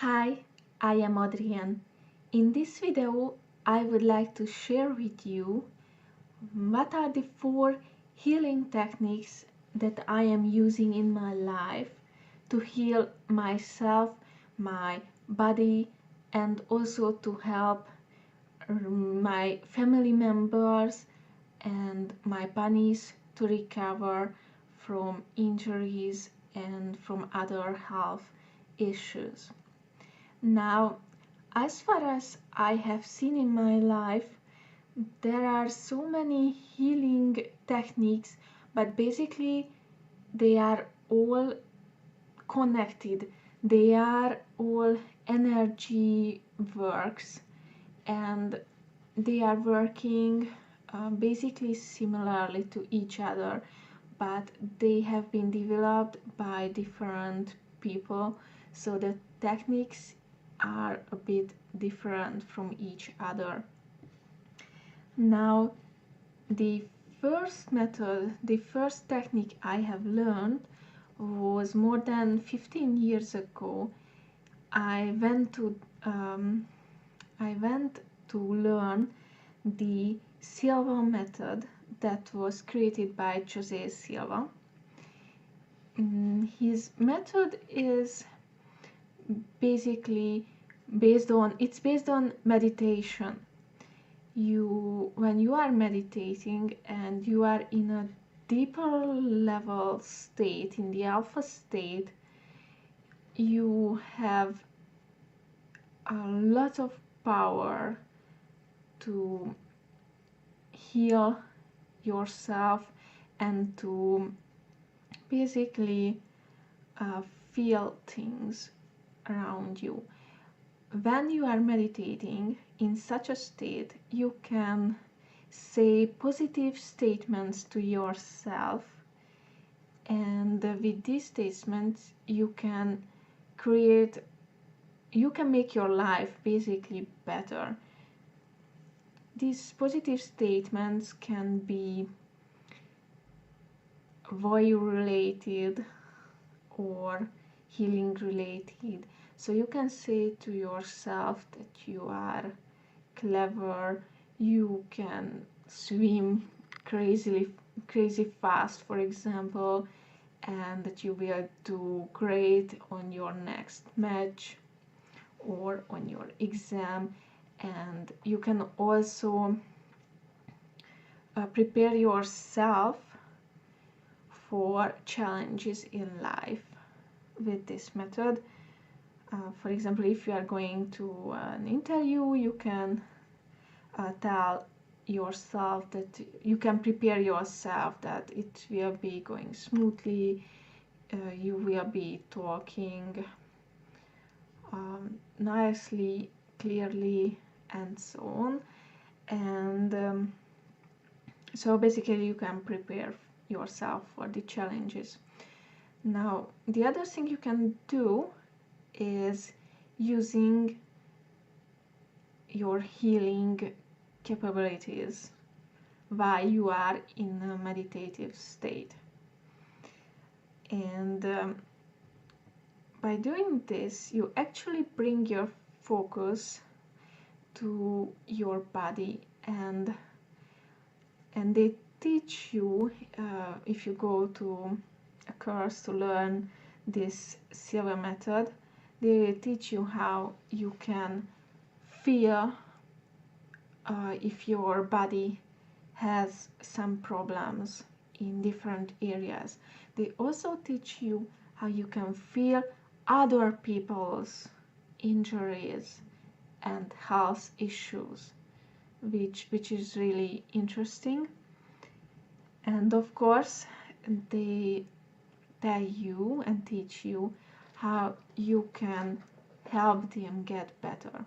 Hi, I am Adrienne. In this video, I would like to share with you what are the 4 healing techniques that I am using in my life to heal myself, my body, and also to help my family members and my bunnies to recover from injuries and from other health issues. Now, as far as I have seen in my life, there are so many healing techniques, but basically they are all connected. They are all energy works, and they are working basically similarly to each other, but they have been developed by different people, so the techniques are a bit different from each other. Now, the first technique I have learned was more than 15 years ago. I went to learn the Silva Method that was created by Jose Silva. His method is basically based on meditation. When you are meditating and you are in a deeper level state, in the alpha state, you have a lot of power to heal yourself and to basically feel things around you. When you are meditating in such a state, you can say positive statements to yourself, and with these statements you can make your life basically better. These positive statements can be voice related or healing related. So you can say to yourself that you are clever, you can swim crazy fast, for example, and that you will do great on your next match or on your exam. And you can also prepare yourself for challenges in life with this method. For example, if you are going to an interview, you can tell yourself that you can prepare yourself that it will be going smoothly, you will be talking nicely, clearly, and so on. And so basically you can prepare yourself for the challenges. Now, the other thing you can do is using your healing capabilities while you are in a meditative state. And by doing this, you actually bring your focus to your body, and they teach you, if you go to a course to learn this Silva method, they teach you how you can feel if your body has some problems in different areas. They also teach you how you can feel other people's injuries and health issues, which is really interesting. And of course, they tell you and teach you how you can help them get better.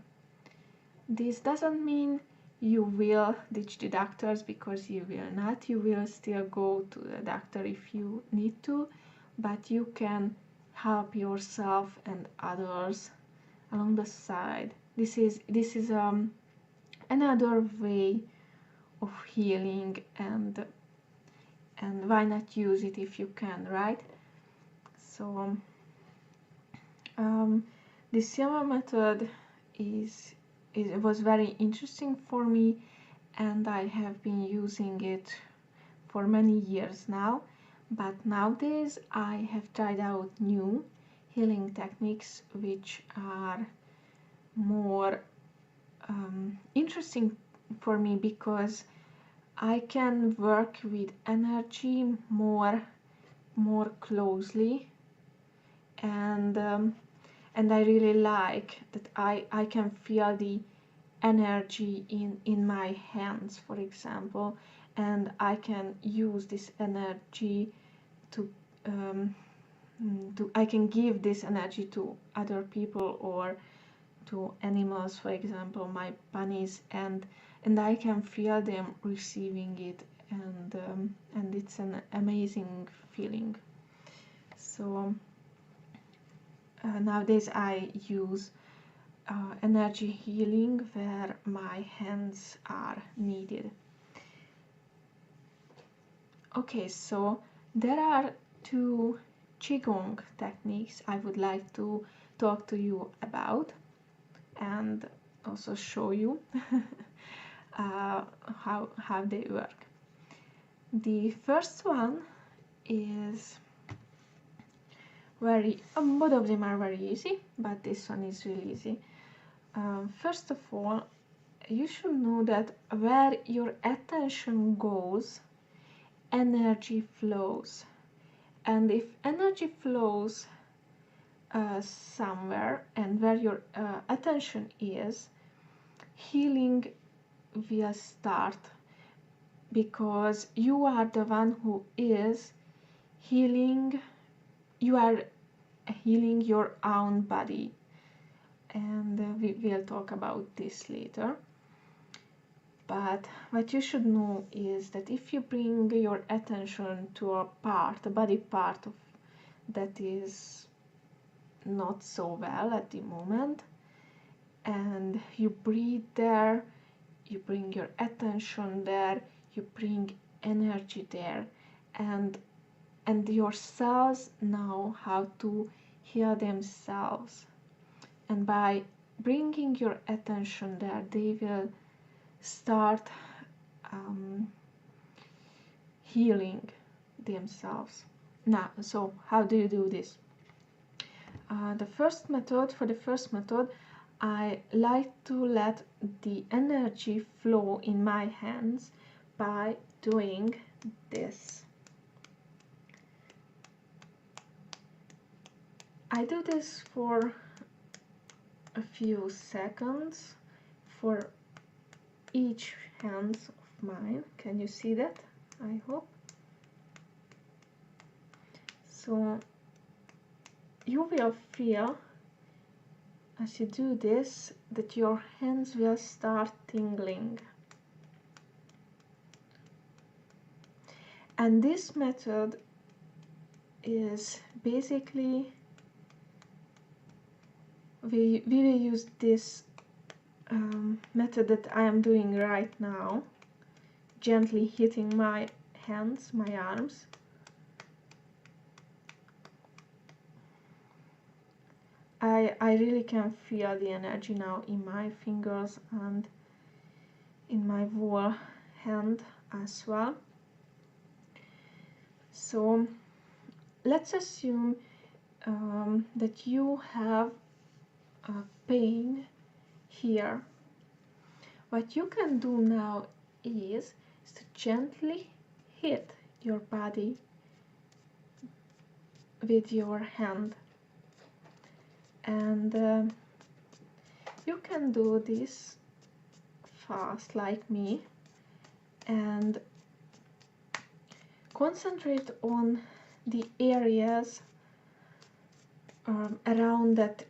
This doesn't mean you will ditch the doctors, because you will not. You will still go to the doctor if you need to, but you can help yourself and others along the side. This is another way of healing, and why not use it if you can, right? So The Silva method was very interesting for me, and I have been using it for many years now. But nowadays I have tried out new healing techniques which are more interesting for me, because I can work with energy more closely, and I really like that I can feel the energy in my hands, for example, and I can use this energy to I can give this energy to other people or to animals, for example my bunnies, and I can feel them receiving it, and it's an amazing feeling. So nowadays I use energy healing where my hands are needed. Okay, so there are two Qi Gong techniques I would like to talk to you about, and also show you how they work. The first one is both of them are very easy, but this one is really easy. First of all, you should know that where your attention goes, energy flows, and if energy flows somewhere, and where your attention is, healing will start, because you are the one who is healing. You are healing your own body, and we will talk about this later. But what you should know is that if you bring your attention to a body part of that is not so well at the moment, and you breathe there, you bring your attention there, you bring energy there, and your cells know how to heal themselves, and by bringing your attention there, they will start healing themselves. Now, so how do you do this? For the first method, I like to let the energy flow in my hands by doing this. I do this for a few seconds for each hand of mine. Can you see that? I hope. So you will feel as you do this that your hands will start tingling. And this method is basically, we will use this method that I am doing right now, gently hitting my hands, my arms. I really can feel the energy now in my fingers and in my whole hand as well. So let's assume that you have a pain here. What you can do now is to gently hit your body with your hand, and you can do this fast like me, and concentrate on the areas around that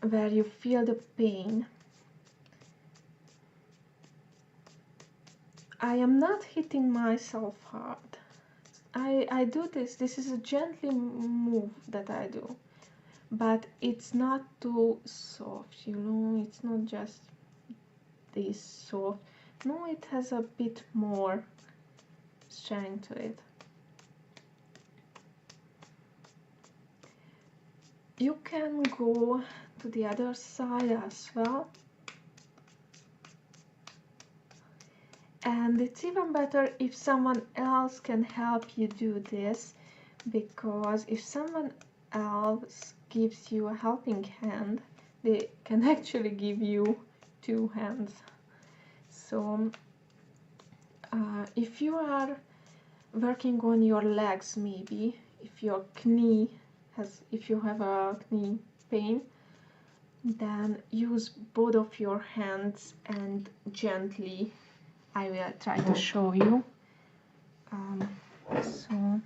where you feel the pain. I am not hitting myself hard. I do this is a gently move that I do, but it's not too soft, you know, it's not just this soft. No, it has a bit more strength to it. you can go to the other side as well, and it's even better if someone else can help you do this, because if someone else gives you a helping hand, they can actually give you 2 hands. So if you are working on your legs, maybe if your knee if you have a knee pain, then use both of your hands and gently, I will try to show you. So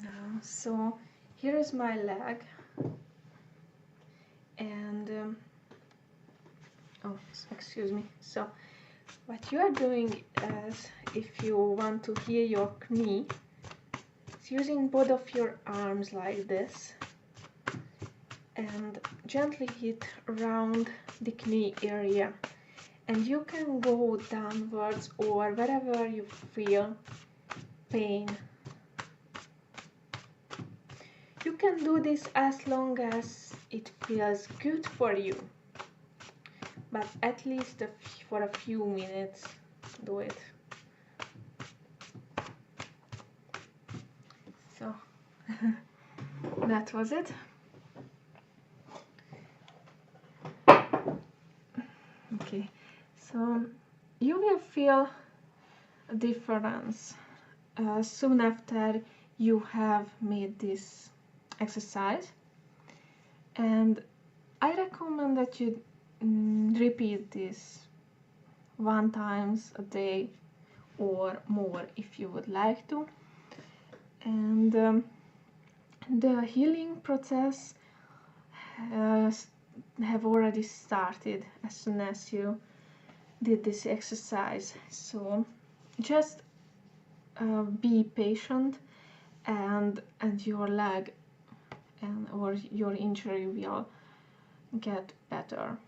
now, so here is my leg, and oh, excuse me. So what you are doing is, if you want to heal your knee, it's using both of your arms like this and gently hit around the knee area, and you can go downwards or wherever you feel pain. You can do this as long as it feels good for you, but at least for a few minutes do it. So that was it. Okay, so you will feel a difference soon after you have made this exercise, and I recommend that you repeat this 1 times a day or more if you would like to. And the healing process have already started as soon as you did this exercise. So just be patient, and your leg or your injury will get better.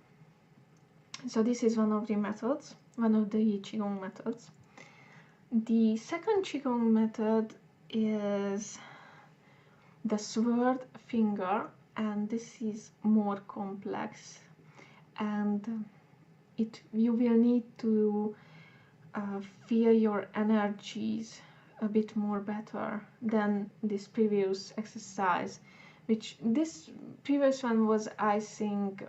So this is one of the methods, one of the Qi Gong methods. The second Qi Gong method is the sword finger, and this is more complex, and you will need to feel your energies a bit more better than this previous exercise, which this previous one was, I think,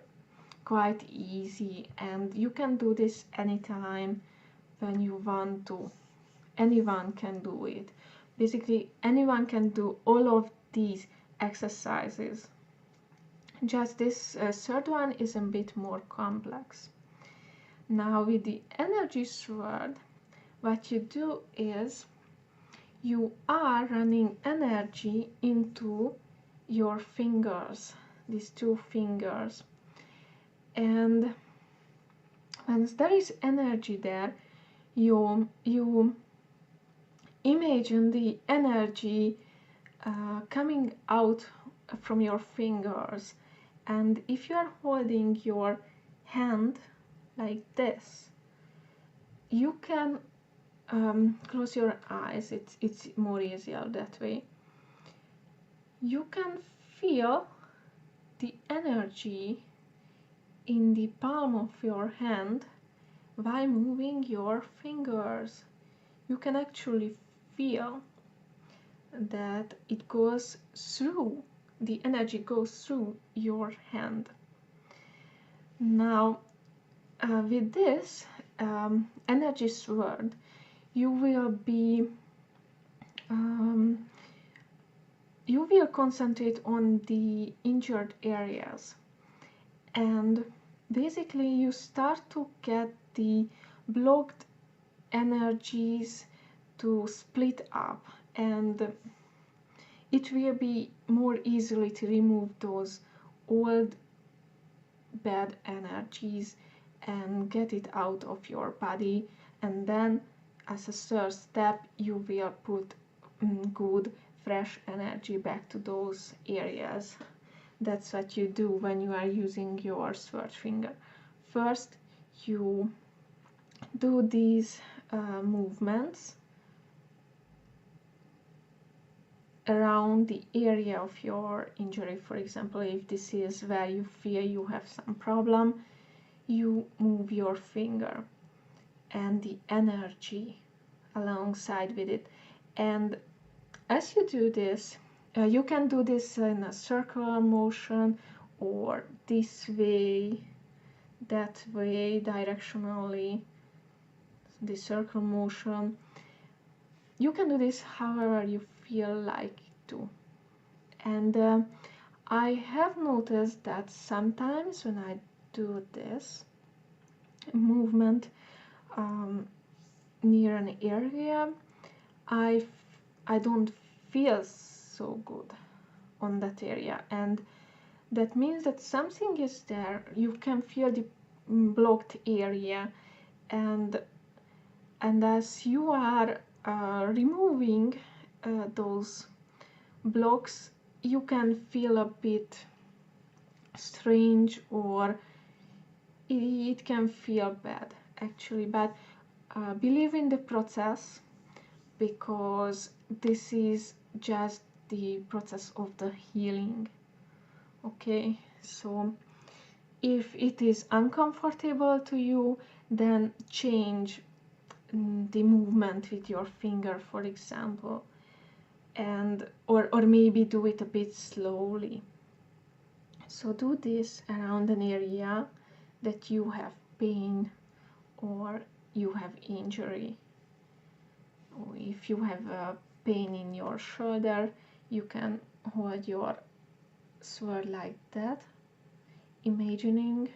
quite easy, and you can do this anytime when you want to. Anyone can do it. Basically, anyone can do all of these exercises. Just this third one is a bit more complex. Now with the energy sword, what you do is you are running energy into your fingers, these 2 fingers, and once there is energy there, you imagine the energy coming out from your fingers, and if you are holding your hand like this, you can close your eyes, it's more easier that way. You can feel the energy in the palm of your hand while moving your fingers. You can actually feel that it goes through, the energy goes through your hand. Now with this energy sword, you will concentrate on the injured areas, and basically you start to get the blocked energies to split up, and it will be more easily to remove those old bad energies and get it out of your body. And then as a third step, you will put good fresh energy back to those areas. That's what you do when you are using your sword finger. First you do these movements around the area of your injury. For example, if this is where you feel you have some problem, you move your finger and the energy alongside with it. And as you do this, you can do this in a circular motion or this way, that way, directionally, the circle motion. You can do this however you feel like to. And I have noticed that sometimes when I do this movement near an area, I don't feel so good on that area, and that means that something is there. You can feel the blocked area, and as you are removing those blocks, you can feel a bit strange, or it can feel bad actually, but believe in the process, because this is just the process of the healing. Okay, so if it is uncomfortable to you, then change the movement with your finger, for example, and or maybe do it a bit slowly. So do this around an area that you have pain or you have injury. Or if you have a pain in your shoulder, you can hold your sword like that, imagining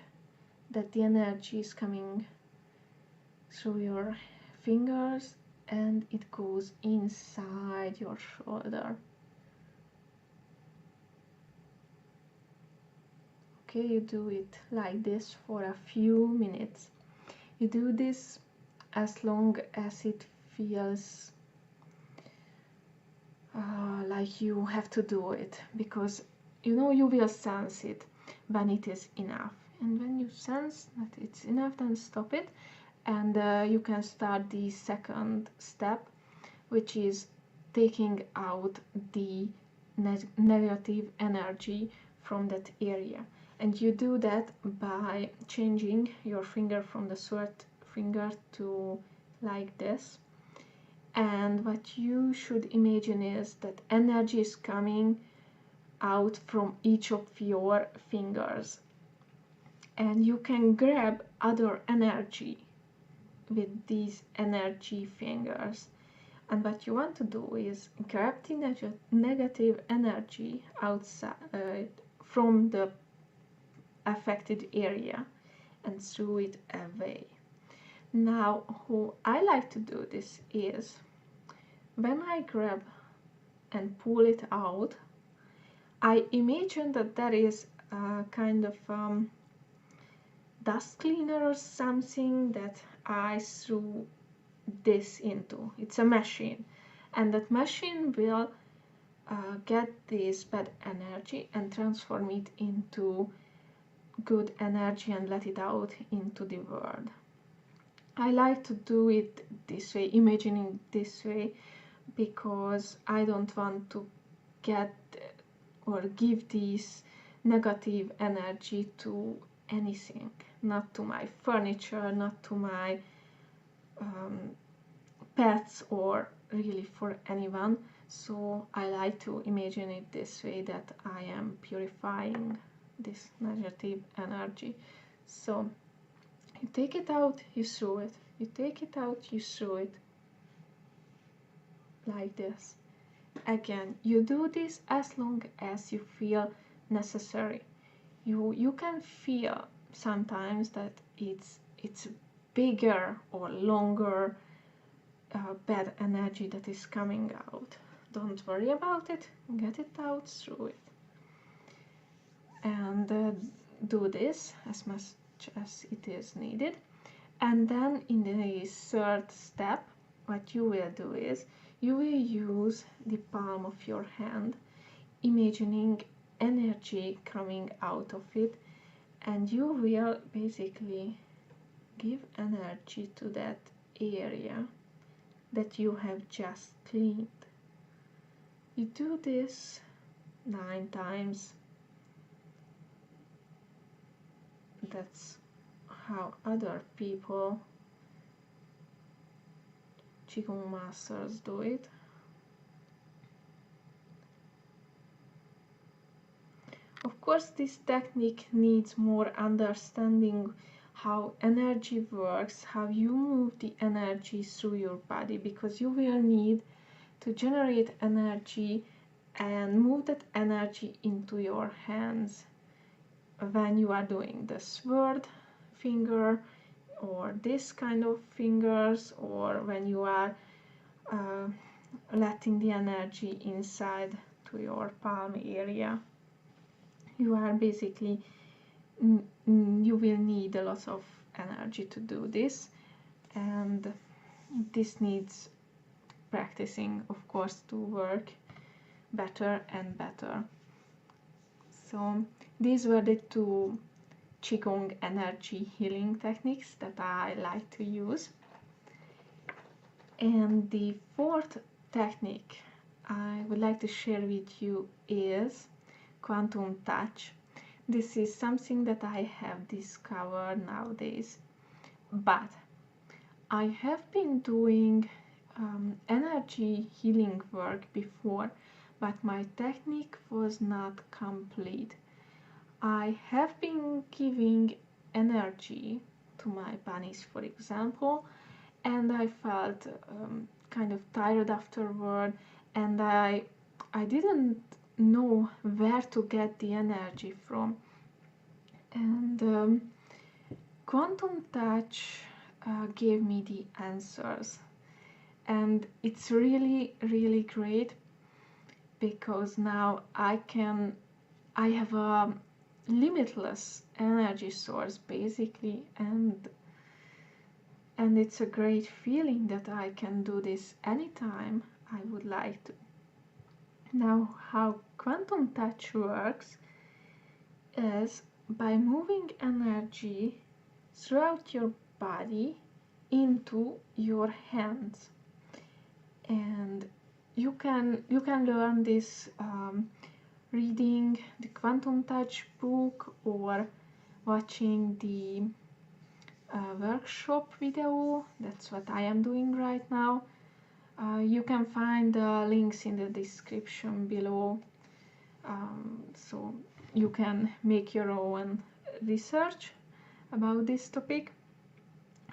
that the energy is coming through your fingers and it goes inside your shoulder. Okay, you do it like this for a few minutes. You do this as long as it feels like you have to do it, because you know you will sense it when it is enough, and when you sense that it's enough, then stop it, and you can start the second step, which is taking out the negative energy from that area. And you do that by changing your finger from the sword finger to like this. And what you should imagine is that energy is coming out from each of your fingers. And you can grab other energy with these energy fingers. And what you want to do is grab the negative energy outside from the affected area and throw it away. Now, how I like to do this is, when I grab and pull it out, I imagine that there is a kind of dust cleaner or something that I threw this into. It's a machine, and that machine will get this bad energy and transform it into good energy and let it out into the world. I like to do it this way, imagining this way, because I don't want to get or give this negative energy to anything, not to my furniture, not to my pets, or really for anyone. So I like to imagine it this way, that I am purifying this negative energy. So you take it out, you throw it. You take it out, you throw it. Like this. Again, you do this as long as you feel necessary. You can feel sometimes that it's bigger or longer bad energy that is coming out. Don't worry about it. Get it out, through it. And do this as much as it is needed. And then in the third step, what you will do is you will use the palm of your hand, imagining energy coming out of it, and you will basically give energy to that area that you have just cleaned. You do this 9 times. That's how other people, Qigong masters, do it. Of course, this technique needs more understanding how energy works, how you move the energy through your body, because you will need to generate energy and move that energy into your hands when you are doing the sword finger or this kind of fingers, or when you are letting the energy inside to your palm area. You are basically, you will need a lot of energy to do this, and this needs practicing, of course, to work better and better. So these were the 2 Qigong energy healing techniques that I like to use. And the 4th technique I would like to share with you is quantum touch. This is something that I have discovered nowadays, but I have been doing energy healing work before, but my technique was not complete. I have been giving energy to my bunnies, for example, and I felt kind of tired afterward, and I didn't know where to get the energy from. And quantum touch gave me the answers, and it's really, really great, because now I have a limitless energy source basically, and it's a great feeling that I can do this anytime I would like to. Now, how quantum touch works is by moving energy throughout your body into your hands, and you can learn this reading the quantum touch book or watching the workshop video. That's what I am doing right now. You can find the links in the description below, so you can make your own research about this topic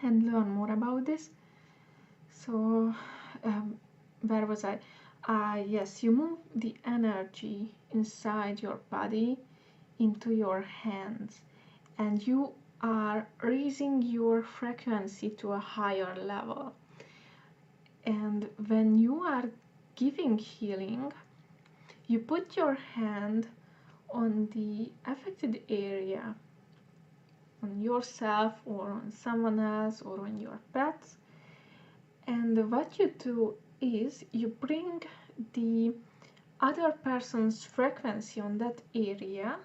and learn more about this. So where was I? Yes, you move the energy inside your body into your hands, and you are raising your frequency to a higher level. And when you are giving healing, you put your hand on the affected area, on yourself or on someone else or on your pets, and what you do is you bring the other person's frequency on that area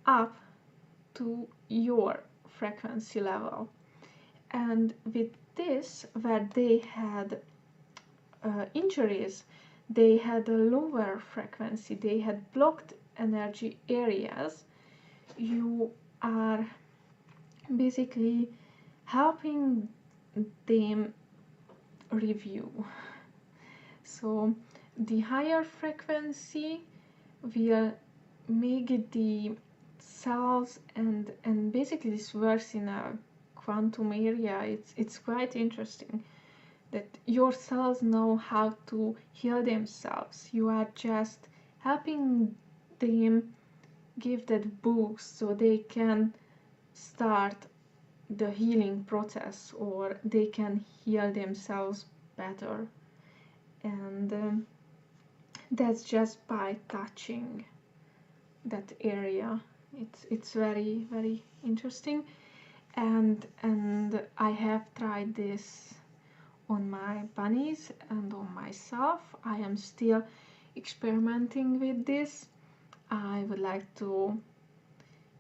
up to your frequency level. And with this, where they had injuries, they had a lower frequency, they had blocked energy areas, you are basically helping them review. So the higher frequency will make the cells, and basically this works in a quantum area. It's quite interesting that your cells know how to heal themselves. You are just helping them give that boost so they can start the healing process, or they can heal themselves better. And that's just by touching that area. It's very, very interesting, and I have tried this on my bunnies and on myself. I am still experimenting with this. I would like to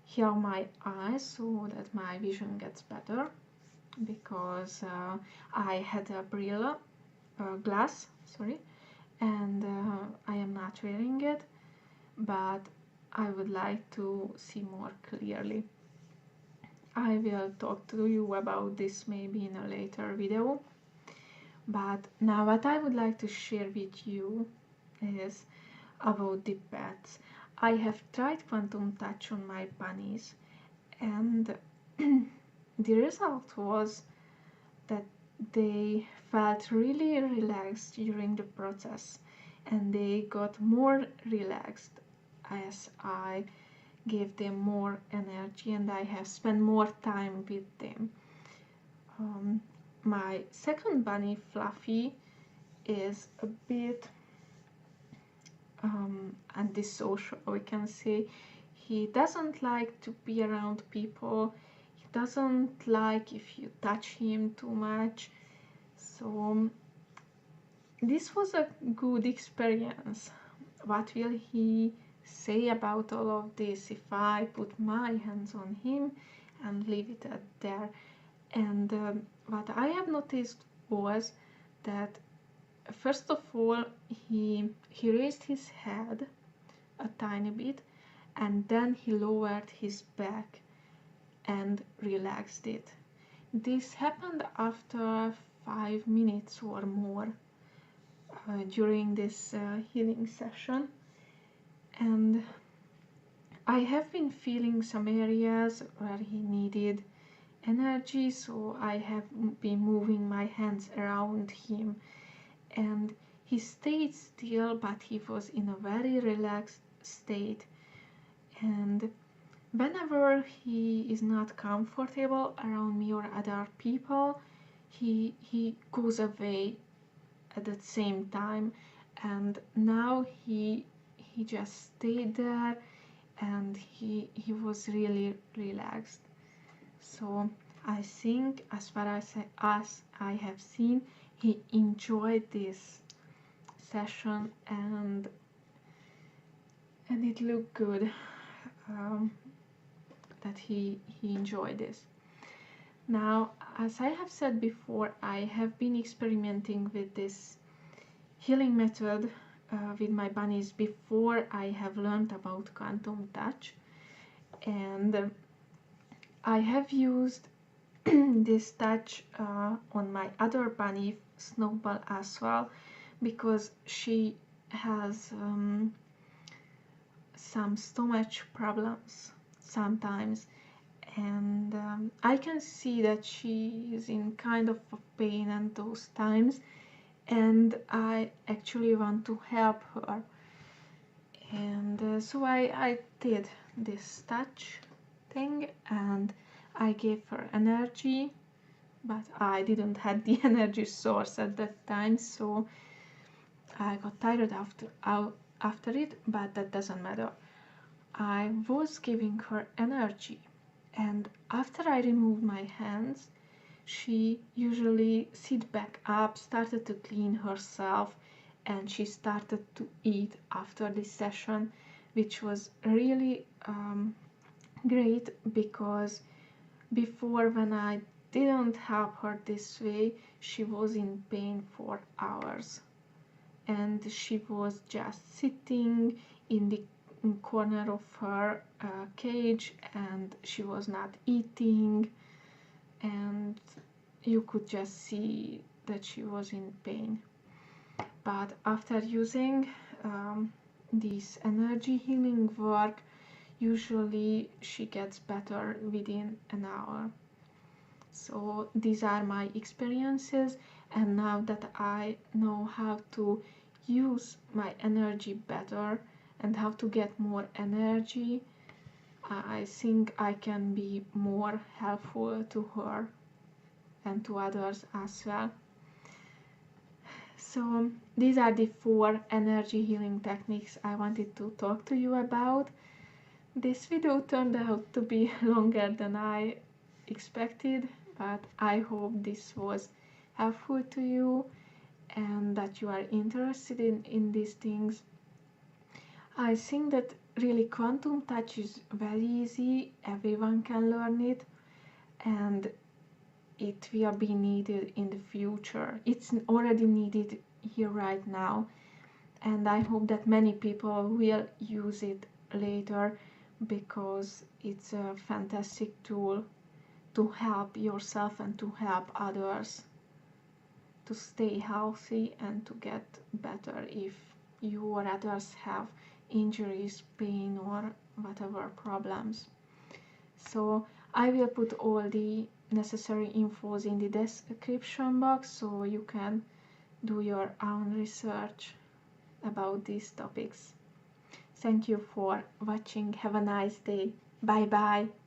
heal my eyes so that my vision gets better. because I had a Brillo glass, sorry, and I am not wearing it, but I would like to see more clearly. I will talk to you about this maybe in a later video, but now what I would like to share with you is about the pets. I have tried quantum touch on my bunnies, and the result was that they felt really relaxed during the process, and they got more relaxed as I gave them more energy and I have spent more time with them. My second bunny, Fluffy, is a bit antisocial, we can say. He doesn't like to be around people. He doesn't like if you touch him too much. So this was a good experience. What will he say about all of this if I put my hands on him and leave it at there? And what I have noticed was that first of all he raised his head a tiny bit, and then he lowered his back and relaxed it. This happened after 5 minutes or more during this healing session, and I have been feeling some areas where he needed energy, so I have been moving my hands around him, and he stayed still, but he was in a very relaxed state. And whenever he is not comfortable around me or other people, he goes away at the same time, and now he just stayed there, and he was really relaxed. So I think, as far as I have seen, he enjoyed this session, and it looked good that he enjoyed this. Now, as I have said before, I have been experimenting with this healing method with my bunnies before I have learned about quantum touch, and I have used this touch on my other bunny, Snowball, as well, because she has some stomach problems sometimes, and I can see that she is in kind of a pain at those times, and I actually want to help her. And so I did this touch thing, and I gave her energy, but I didn't have the energy source at that time, so I got tired after it, but that doesn't matter. I was giving her energy, and after I removed my hands, she usually sit back up, started to clean herself, and she started to eat after this session, which was really great, because before, when I didn't help her this way, she was in pain for hours, and she was just sitting in the corner of her cage, and she was not eating, and you could just see that she was in pain. But after using this energy healing work, usually she gets better within an hour. So these are my experiences, and now that I know how to use my energy better and how to get more energy, I think I can be more helpful to her and to others as well. So these are the 4 energy healing techniques I wanted to talk to you about. This video turned out to be longer than I expected, but I hope this was helpful to you and that you are interested in these things. I think that really quantum touch is very easy, everyone can learn it, and it will be needed in the future. It's already needed here right now, and I hope that many people will use it later, because it's a fantastic tool to help yourself and to help others to stay healthy and to get better if you or others have injuries, pain, or whatever problems. So I will put all the necessary infos in the description box, so you can do your own research about these topics. Thank you for watching. Have a nice day. Bye bye.